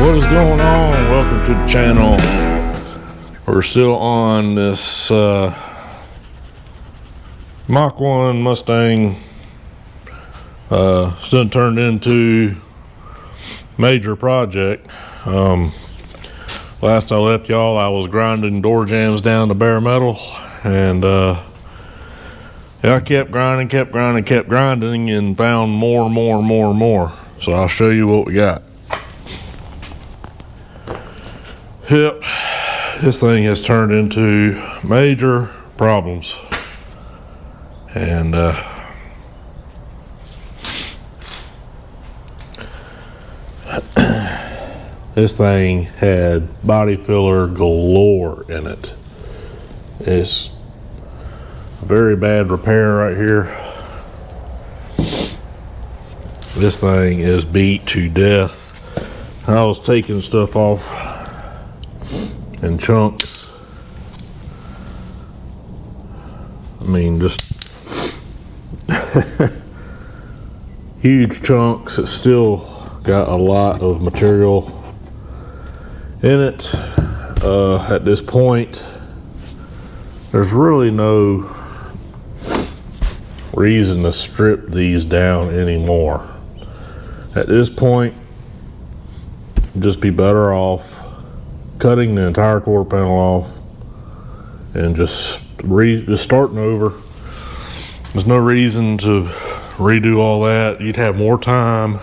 What is going on? Welcome to the channel. We're still on this Mach 1 Mustang. Still turned into major project. Last I left y'all, I was grinding door jambs down to bare metal, and yeah, I kept grinding, and found more. So I'll show you what we got. Yep, this thing has turned into major problems, and this thing had body filler galore in it. It's a very bad repair right here. This thing is beat to death. I was taking stuff off in chunks. I mean, just huge chunks. It's still got a lot of material in it. At this point, there's really no reason to strip these down anymore. At this point, just be better off cutting the entire quarter panel off and just starting over. There's no reason to redo all that. You'd have more time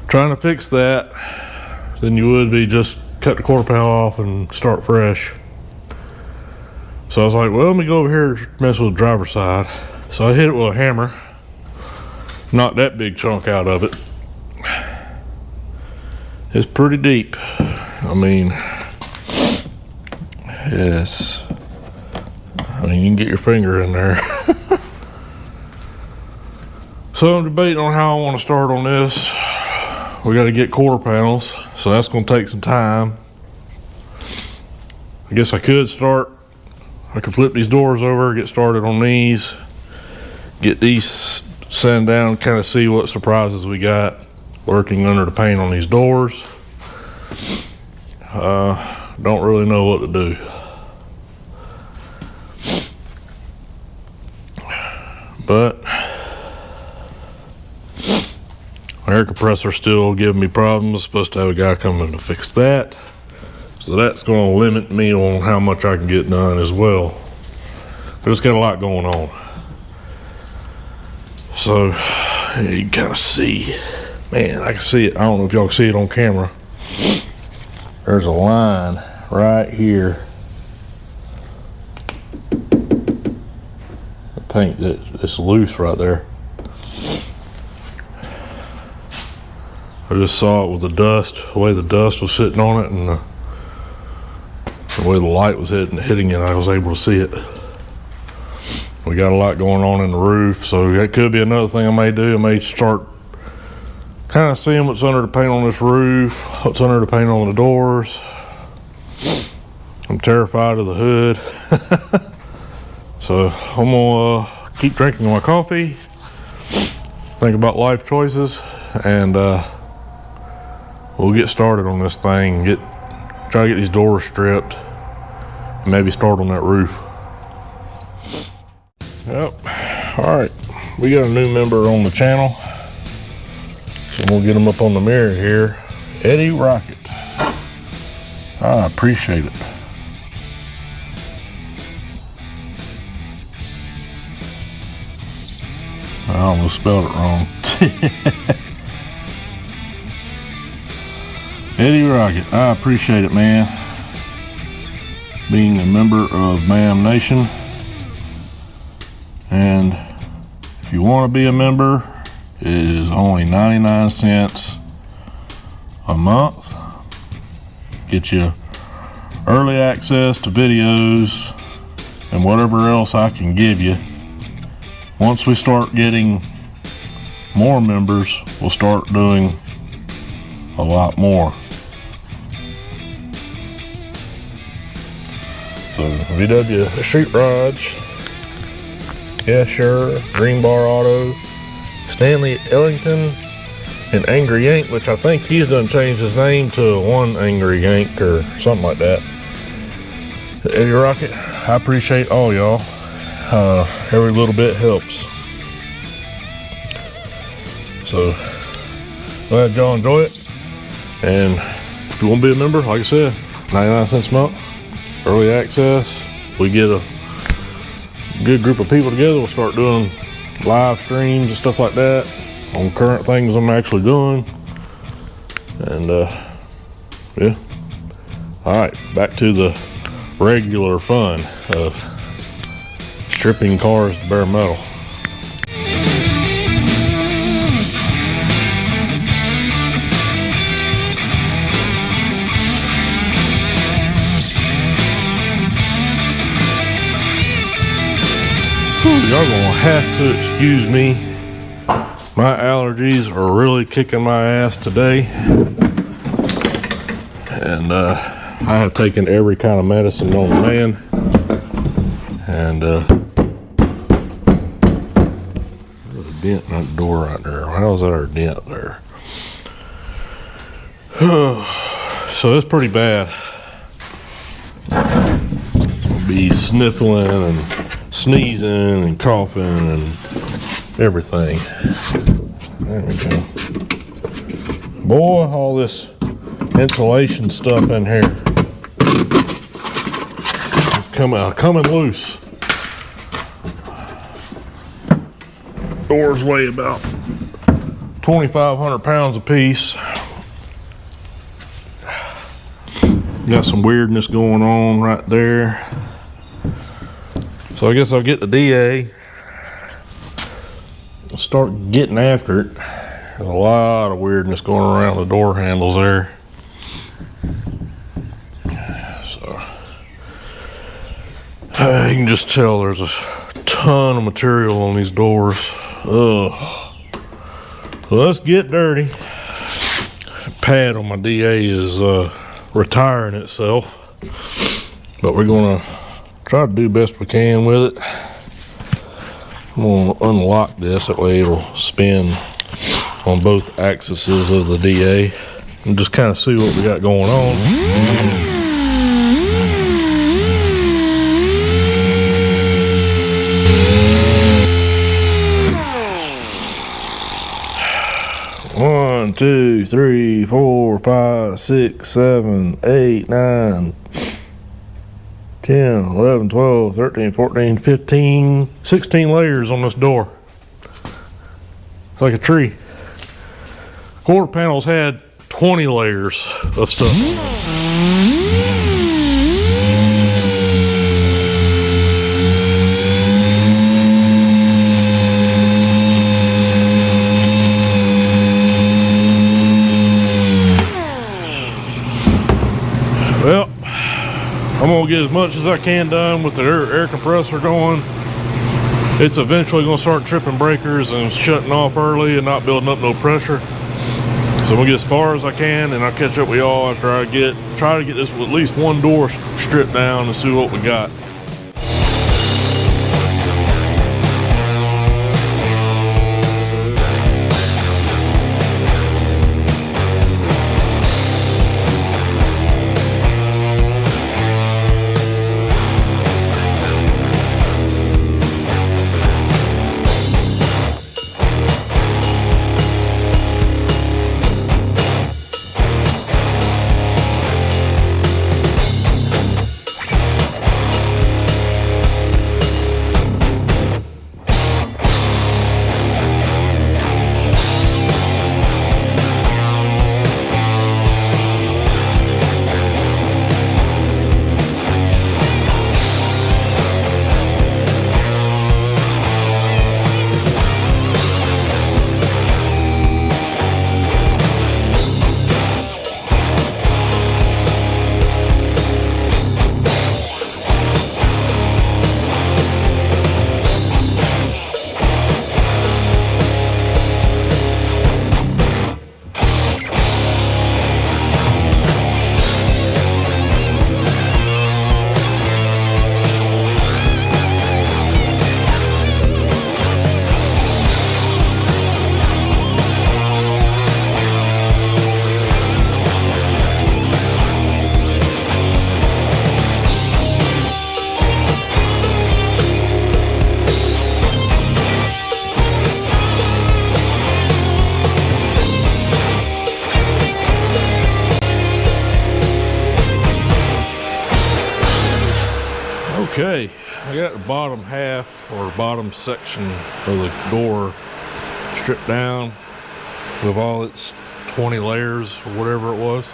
trying to fix that than you would be just cut the quarter panel off and start fresh. So I was like, well, let me go over here and mess with the driver's side. So I hit it with a hammer, knocked that big chunk out of it. It's pretty deep. I mean, yes. I mean, you can get your finger in there. So I'm debating on how I want to start on this. We got to get quarter panels, so that's going to take some time. I guess I could flip these doors over, get started on these, get these sand down, kind of see what surprises we got lurking under the paint on these doors. Don't really know what to do. But my air compressor still giving me problems. Supposed to have a guy coming to fix that. So that's going to limit me on how much I can get done as well. There's got a lot going on. So you can kind of see, man, I can see it. I don't know if y'all can see it on camera. There's a line right here. The paint it's loose right there. I just saw it with the dust, the way the dust was sitting on it, and the way the light was hitting it, I was able to see it. We got a lot going on in the roof, so that could be another thing I may do. I may start kind of seeing what's under the paint on this roof, what's under the paint on the doors. I'm terrified of the hood. So I'm gonna keep drinking my coffee, think about life choices, and we'll get started on this thing. Try to get these doors stripped, and maybe start on that roof. Yep. All right, we got a new member on the channel. So we'll get him up on the mirror here. Eddie Rocket. I appreciate it. I almost spelled it wrong. Eddie Rocket, I appreciate it, man. Being a member of MAM Nation. And if you want to be a member, it is only 99 cents a month. Get you early access to videos and whatever else I can give you. Once we start getting more members, we'll start doing a lot more. So VW Street Rods, yeah, sure, Green Bar Auto, Stanley Ellington, and Angry Yank, which I think he's done changed his name to One Angry Yank or something like that. Eddie Rocket, I appreciate all y'all. Every little bit helps. So glad y'all enjoy it. And if you want to be a member, like I said, 99 cents a month, early access. We get a good group of people together. We'll start doing live streams and stuff like that on current things I'm actually doing. And yeah. All right, back to the regular fun of stripping cars to bare metal. Y'all gonna have to excuse me. My allergies are really kicking my ass today. And I have taken every kind of medicine known to man. And there's a dent in that door right there. How's that a dent there? So it's pretty bad. I'll be sniffling and sneezing and coughing and everything. There we go. Boy, all this insulation stuff in here is coming loose. Doors weigh about 2,500 pounds a piece. Got some weirdness going on right there. So I guess I'll get the DA and start getting after it. There's a lot of weirdness going around the door handles there. So you can just tell there's a ton of material on these doors. Ugh. So let's get dirty. The pad on my DA is retiring itself, but we're gonna try to do best we can with it. I'm going to unlock this, that way it'll spin on both axes of the DA and just kind of see what we got going on. One, 2, 3, 4, 5, 6, 7, 8, 9, 10, 11, 12, 13, 14, 15, 16 layers on this door. It's like a tree. Quarter panels had 20 layers of stuff on them. Well, I'm gonna get as much as I can done with the air compressor going. It's eventually gonna start tripping breakers and shutting off early and not building up no pressure. So I'm gonna get as far as I can, and I'll catch up with y'all after I try to get this with at least one door stripped down and see what we got. got the bottom half or bottom section of the door stripped down with all its 20 layers or whatever it was.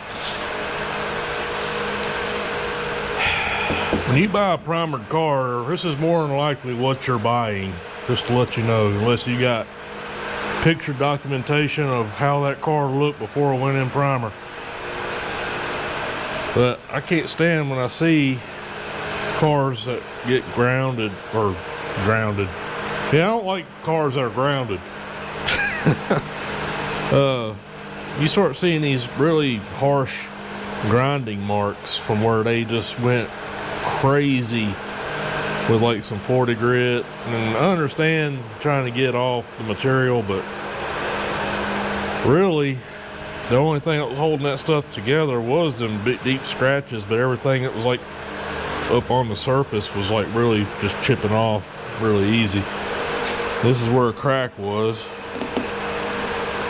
When you buy a primered car, this is more than likely what you're buying, just to let you know, unless you got picture documentation of how that car looked before it went in primer. But I can't stand when I see cars that get grounded. Yeah, I don't like cars that are grounded. You start seeing these really harsh grinding marks from where they just went crazy with like some 40 grit. And I understand trying to get off the material, but really the only thing that was holding that stuff together was them big deep scratches, but everything that was like up on the surface was like really just chipping off really easy. This is where a crack was.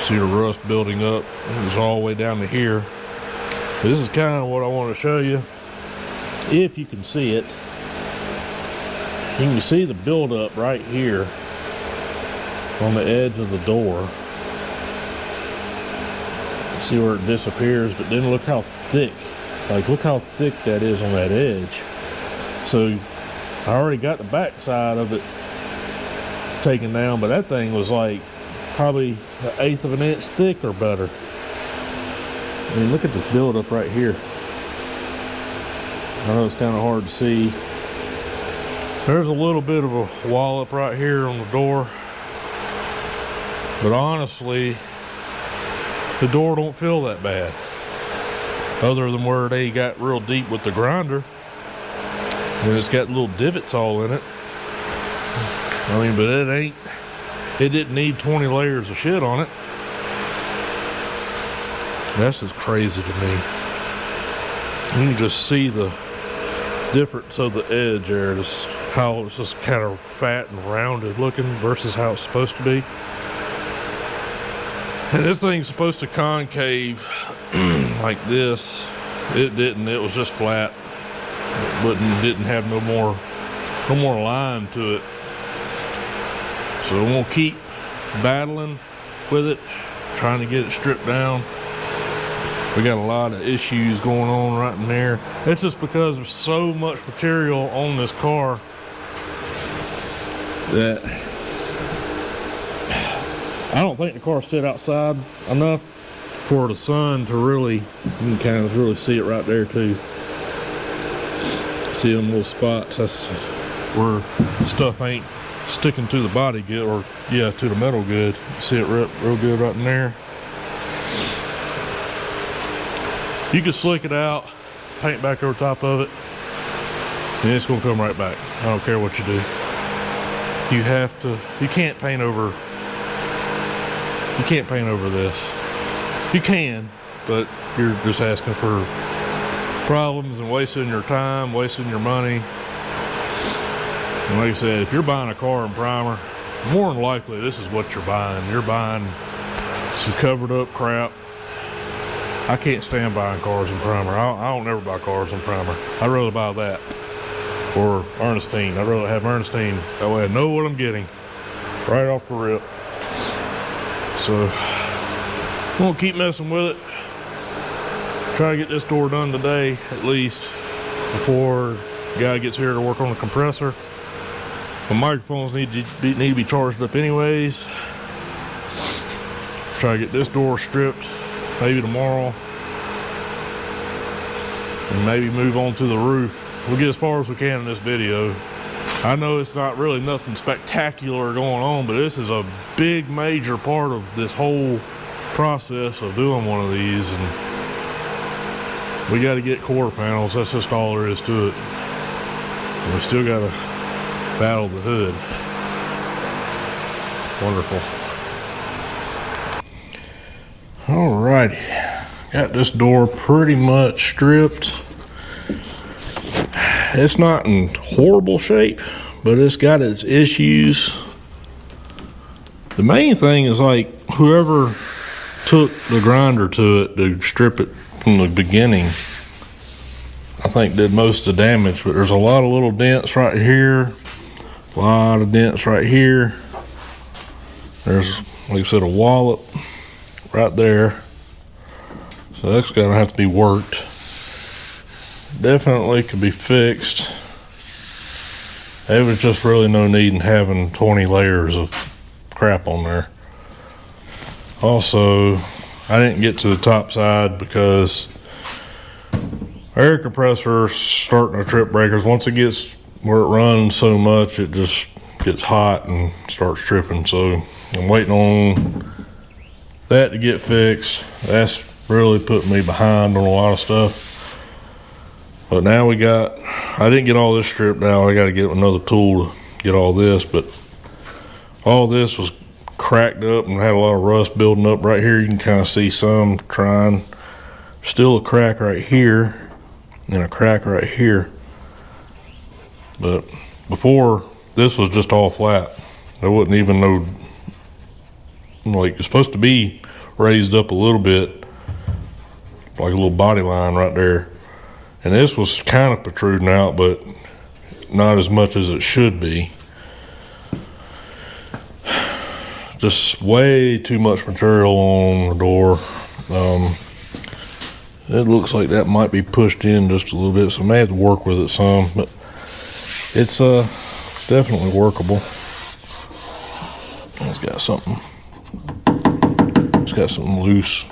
See the rust building up. It was all the way down to here. This is kind of what I want to show you. If you can see it, you can see the buildup right here on the edge of the door. See where it disappears, but then look how thick, look how thick that is on that edge. So I already got the back side of it taken down, but that thing was like probably 1/8 of an inch thick or better. I mean, look at this buildup right here. I know it's kind of hard to see. There's a little bit of a wallop right here on the door, but honestly, the door don't feel that bad, other than where they got real deep with the grinder and it's got little divots all in it. I mean, but it didn't need 20 layers of shit on it. That's just crazy to me. You can just see the difference of the edge there, just how it's just kind of fat and rounded looking versus how it's supposed to be. And this thing's supposed to concave like this. It didn't. It was just flat. It didn't have no more line to it. So we're gonna keep battling with it, trying to get it stripped down. We got a lot of issues going on right in there. It's just because there's so much material on this car that I don't think the car sit outside enough for the sun to really, you can kind of really see it right there too. See them little spots, that's where stuff ain't sticking to the body good, or yeah, to the metal good. See it real good right in there. You can slick it out, paint back over top of it, and it's gonna come right back. I don't care what you do. You can't paint over this. You can, but you're just asking for problems and wasting your time, wasting your money. And like I said, if you're buying a car in primer, more than likely this is what you're buying. You're buying some covered up crap. I can't stand buying cars in primer. I don't ever buy cars in primer. I'd rather buy that or Ernestine. I'd rather have Ernestine. That way I know what I'm getting right off the rip. So I'm gonna keep messing with it. Try to get this door done today at least before the guy gets here to work on the compressor. The microphones need to be charged up anyways. Try to get this door stripped maybe tomorrow, and maybe move on to the roof. We'll get as far as we can in this video. I know it's not really nothing spectacular going on, but this is a big major part of this whole process of doing one of these, and we got to get quarter panels. That's just all there is to it. And we still got to battle the hood. Wonderful. Alrighty, got this door pretty much stripped. It's not in horrible shape, but it's got its issues. The main thing is like whoever took the grinder to it to strip it from the beginning, I think did most of the damage. But there's a lot of little dents right here. A lot of dents right here. There's, like I said, a wallop right there. So that's gonna have to be worked. Definitely could be fixed. There was just really no need in having 20 layers of crap on there. Also, I didn't get to the top side because air compressor starting to trip breakers. Once it gets where it runs so much, it just gets hot and starts tripping. So I'm waiting on that to get fixed. That's really put me behind on a lot of stuff. But now I didn't get all this stripped out. I got to get another tool to get all this, but all this was cracked up and had a lot of rust building up right here. You can kind of see some trying. Still a crack right here and a crack right here. But before, this was just all flat. There wasn't even no, like, it's supposed to be raised up a little bit, like a little body line right there. And this was kind of protruding out, but not as much as it should be. Just way too much material on the door. It looks like that might be pushed in just a little bit, so I may have to work with it some, but it's definitely workable. It's got something. It's got some loose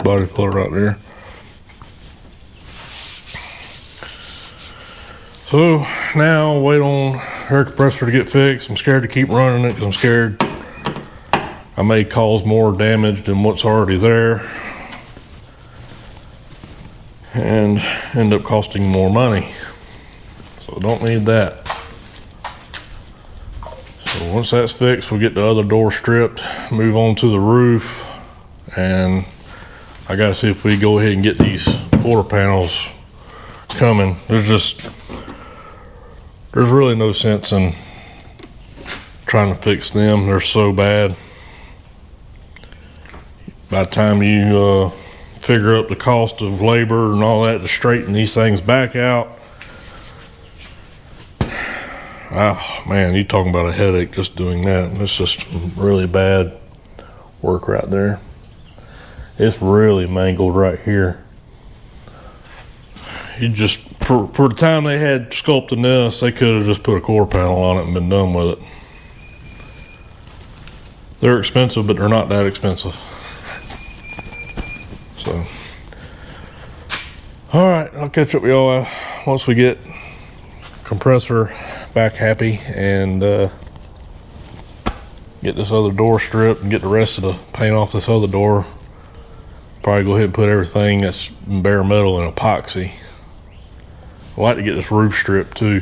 body filler right there. So now wait on air compressor to get fixed. I'm scared to keep running it because I'm scared I may cause more damage than what's already there and end up costing more money. So don't need that. So once that's fixed, we'll get the other door stripped, move on to the roof, and I gotta see if we go ahead and get these quarter panels coming. There's really no sense in trying to fix them. They're so bad. By the time you figure up the cost of labor and all that to straighten these things back out, oh man, you're talking about a headache just doing that. It's just really bad work right there. It's really mangled right here. You just, for the time they had sculpting this, they could have just put a quarter panel on it and been done with it. They're expensive, but they're not that expensive. So, all right, I'll catch up with y'all once we get compressor back happy and get this other door stripped and get the rest of the paint off this other door. Probably go ahead and put everything that's bare metal in epoxy. I'd like to get this roof stripped too.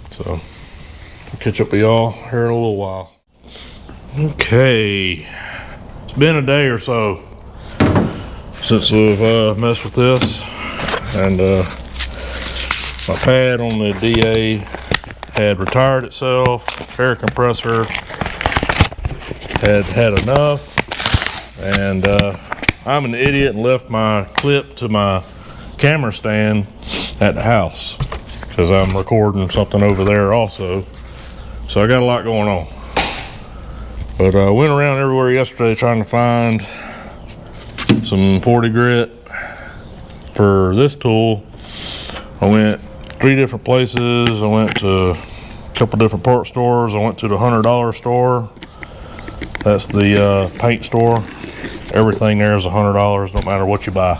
So I'll catch up with y'all here in a little while. Okay, it's been a day or so since we've messed with this, and my pad on the DA had retired itself. Air compressor had enough, and I'm an idiot and left my clip to my camera stand at the house because I'm recording something over there also, so I got a lot going on. But I went around everywhere yesterday trying to find some 40 grit for this tool. I went 3 different places. I went to a couple different part stores. I went to the $100 store. That's the paint store. Everything there is $100, no matter what you buy.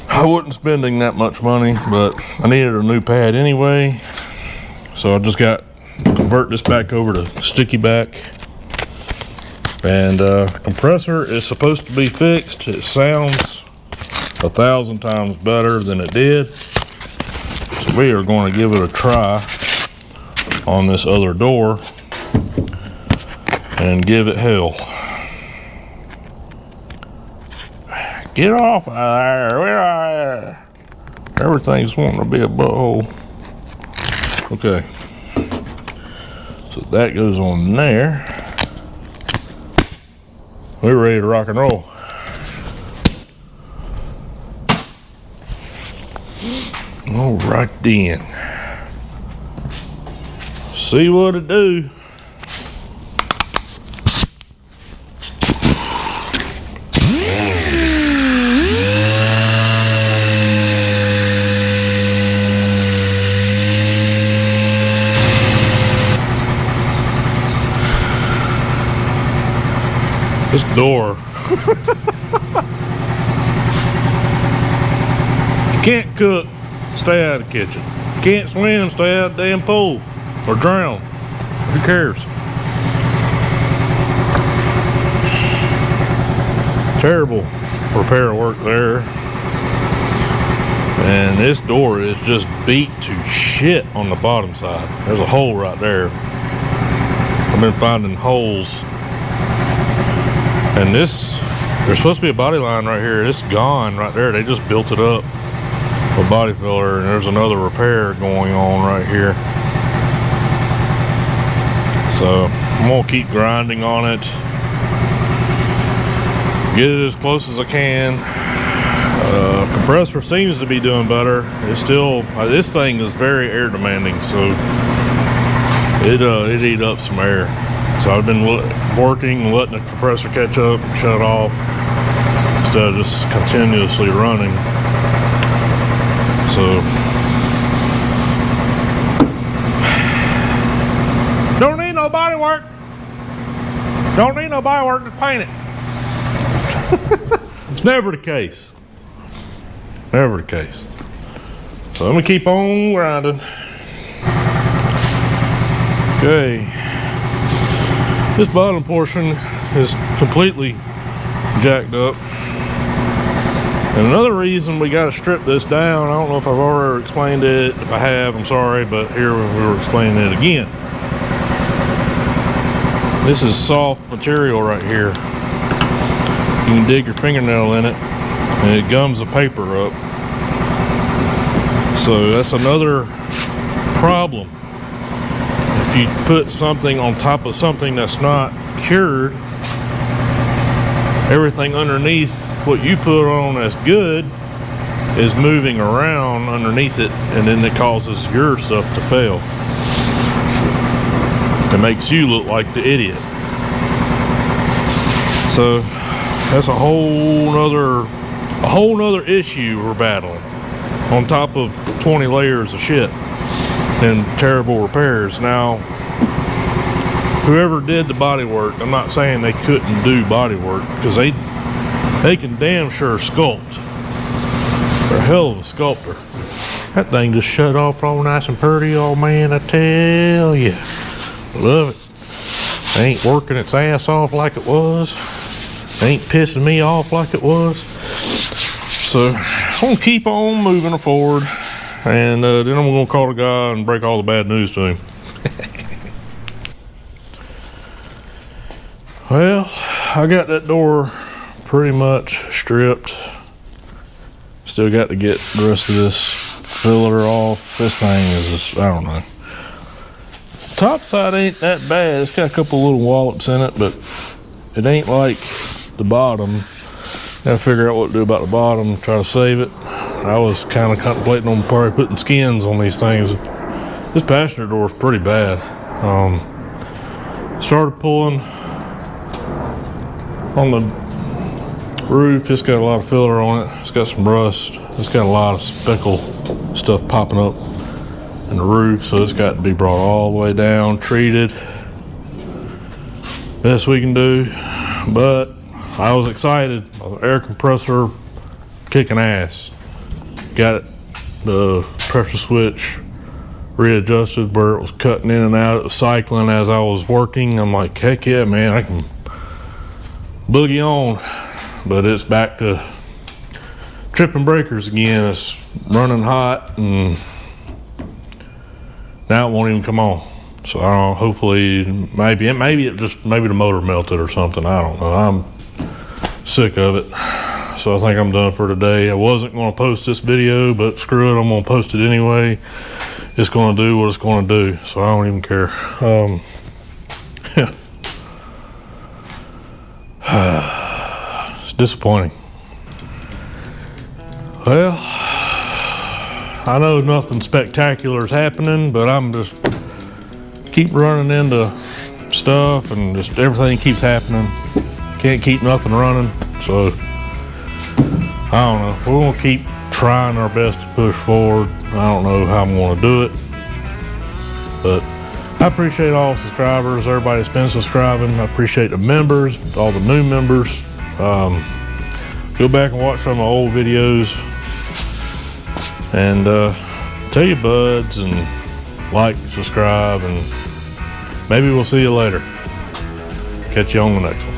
I wasn't spending that much money, but I needed a new pad anyway, so I just got convert this back over to sticky back. And compressor is supposed to be fixed. It sounds 1,000 times better than it did, so we are going to give it a try on this other door and give it hell. Get off of there. Where are you? Everything's wanting to be a butthole. Okay. So that goes on there. We're ready to rock and roll. All right then. See what it do. This door. If you can't cook, stay out of the kitchen. Can't swim, stay out of the damn pool. Or drown. Who cares? Terrible repair work there. And this door is just beat to shit on the bottom side. There's a hole right there. I've been finding holes. And this, there's supposed to be a body line right here. It's gone right there. They just built it up with body filler, and there's another repair going on right here. So I'm gonna keep grinding on it. Get it as close as I can. Compressor seems to be doing better. It's still, this thing is very air demanding, so it eat up some air. So I've been working, letting the compressor catch up, shut it off, instead of just continuously running. So, don't need no body work. Don't need no body work, just paint it. It's never the case. Never the case. So let me keep on grinding. Okay. This bottom portion is completely jacked up. And another reason we got to strip this down, I don't know if I've already explained it. If I have, I'm sorry, but here we were explaining it again. This is soft material right here. You can dig your fingernail in it and it gums the paper up. So that's another problem. If you put something on top of something that's not cured, everything underneath what you put on that's good is moving around underneath it, and then it causes your stuff to fail. It makes you look like the idiot. So that's a whole nother issue we're battling, on top of 20 layers of shit and terrible repairs. Now, whoever did the body work, I'm not saying they couldn't do body work, because they can damn sure sculpt. They're a hell of a sculptor. That thing just shut off all nice and pretty. Oh man, I tell you, love it. Ain't working its ass off like it was. Ain't pissing me off like it was. So I'm gonna keep on moving forward, and then I'm gonna call the guy and break all the bad news to him. Well, I got that door pretty much stripped. Still got to get the rest of this filler off. This thing is just, I don't know. Top side ain't that bad. It's got a couple little wallops in it, but it ain't like the bottom. Gotta figure out what to do about the bottom, try to save it. I was kind of contemplating on probably putting skins on these things. This passenger door is pretty bad. Started pulling on the roof. It's got a lot of filler on it. It's got some rust. It's got a lot of speckle stuff popping up in the roof, so it's got to be brought all the way down, treated. Best we can do. But I was excited. Air compressor kicking ass. Got it, the pressure switch readjusted where it was cutting in and out. It was cycling as I was working. I'm like, heck yeah, man, I can boogie on. But it's back to tripping breakers again. It's running hot, and now it won't even come on. So I don't know, hopefully, maybe the motor melted or something. I don't know. I'm sick of it. So I think I'm done for today. I wasn't going to post this video, but screw it, I'm going to post it anyway. It's going to do what it's going to do, so I don't even care. Yeah. It's disappointing. Well, I know nothing spectacular is happening, but I'm just keep running into stuff and just everything keeps happening. Can't keep nothing running, so I don't know. We're gonna keep trying our best to push forward. I don't know how I'm gonna do it, but I appreciate all the subscribers, everybody that's been subscribing. I appreciate the members, all the new members. Go back and watch some of my old videos, and tell your buds and like, subscribe, and maybe we'll see you later. Catch you on the next one.